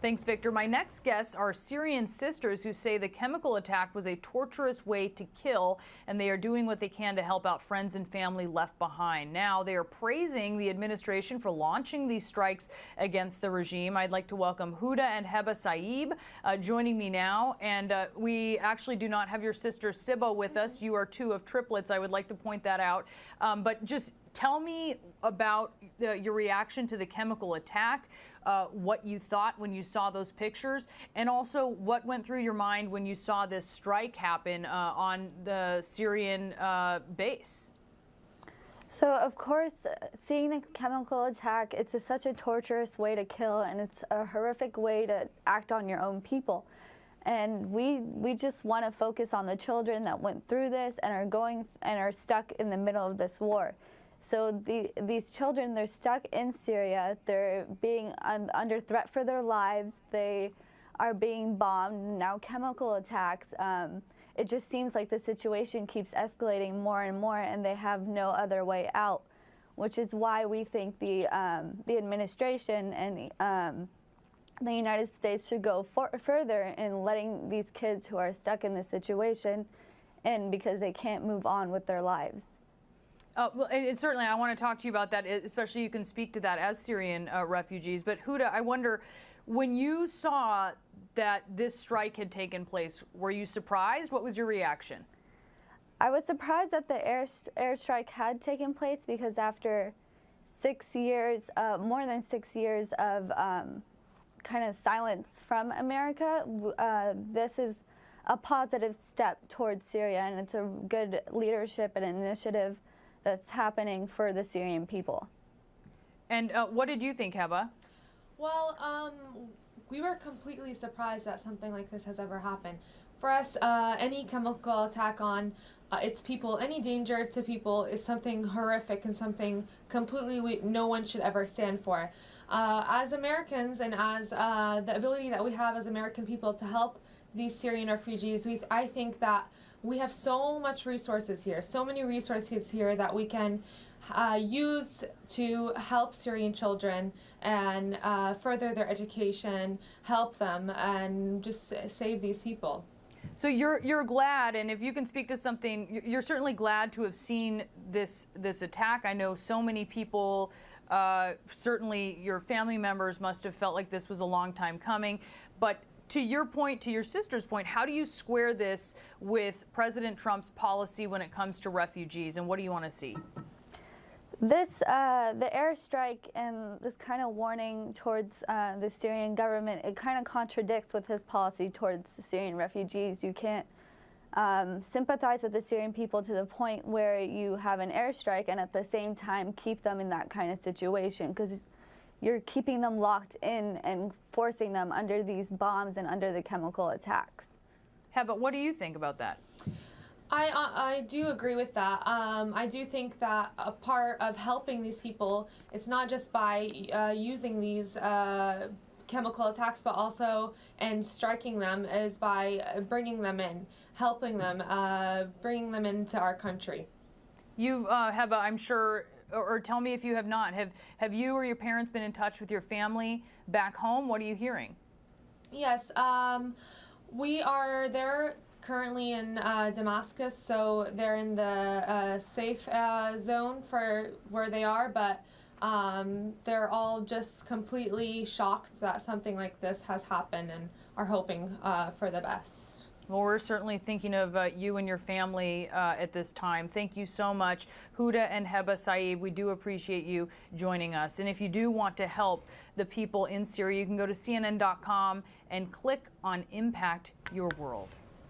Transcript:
Thanks, Victor. My next guests are Syrian sisters who say the chemical attack was a torturous way to kill, and they are doing what they can to help out friends and family left behind. Now, they are praising the administration for launching these strikes against the regime. I'd like to welcome Huda and Heba Saib joining me now. And we actually do not have your sister Siba with us. You are two of triplets. I would like to point that out. But just tell me about your reaction to the chemical attack, what you thought when you saw those pictures, and also what went through your mind when you saw this strike happen on the Syrian base. So, of course, seeing the chemical attack, it's such a torturous way to kill, and it's a horrific way to act on your own people. And we just want to focus on the children that went through this and are stuck in the middle of this war. So these children, they're stuck in Syria. They're being under threat for their lives. They are being bombed, now chemical attacks. It just seems like the situation keeps escalating more and more, and they have no other way out, which is why we think the administration and the United States should go further in letting these kids who are stuck in this situation in, because they can't move on with their lives. Well, and certainly I want to talk to you about that, especially you can speak to that as Syrian refugees. But Huda, I wonder, when you saw that this strike had taken place, were you surprised? What was your reaction? I was surprised that the airstrike had taken place, because after 6 years, more than 6 years of kind of silence from America, this is a positive step towards Syria, and it's a good leadership and initiative that's happening for the Syrian people. And what did you think, Heba? Well, we were completely surprised that something like this has ever happened. For us, any chemical attack on its people, any danger to people, is something horrific and something completely no one should ever stand for. As Americans, and as the ability that we have as American people to help these Syrian refugees, I think that we have so much resources here, so many resources here that we can use to help Syrian children and further their education, help them, and just save these people. So you're glad, and if you can speak to something, you're certainly glad to have seen this attack. I know so many people, certainly your family members, must have felt like this was a long time coming. But to your point, to your sister's point, how do you square this with President Trump's policy when it comes to refugees, and what do you want to see? This, the airstrike and this kind of warning towards the Syrian government, it kind of contradicts with his policy towards the Syrian refugees. You can't sympathize with the Syrian people to the point where you have an airstrike and at the same time keep them in that kind of situation, because you're keeping them locked in and forcing them under these bombs and under the chemical attacks. Heba, what do you think about that? I do agree with that. I do think that a part of helping these people, it's not just by using these chemical attacks, but also and striking them, is by bringing them in, helping them, bringing them into our country. You've, Heba, I'm sure, or tell me if you have not, have you or your parents been in touch with your family back home? What are you hearing? Yes, we are there currently in Damascus, so they're in the safe zone for where they are, but they're all just completely shocked that something like this has happened and are hoping for the best. Well, we're certainly thinking of you and your family at this time. Thank you so much, Huda and Heba Saib. We do appreciate you joining us. And if you do want to help the people in Syria, you can go to CNN.com and click on Impact Your World.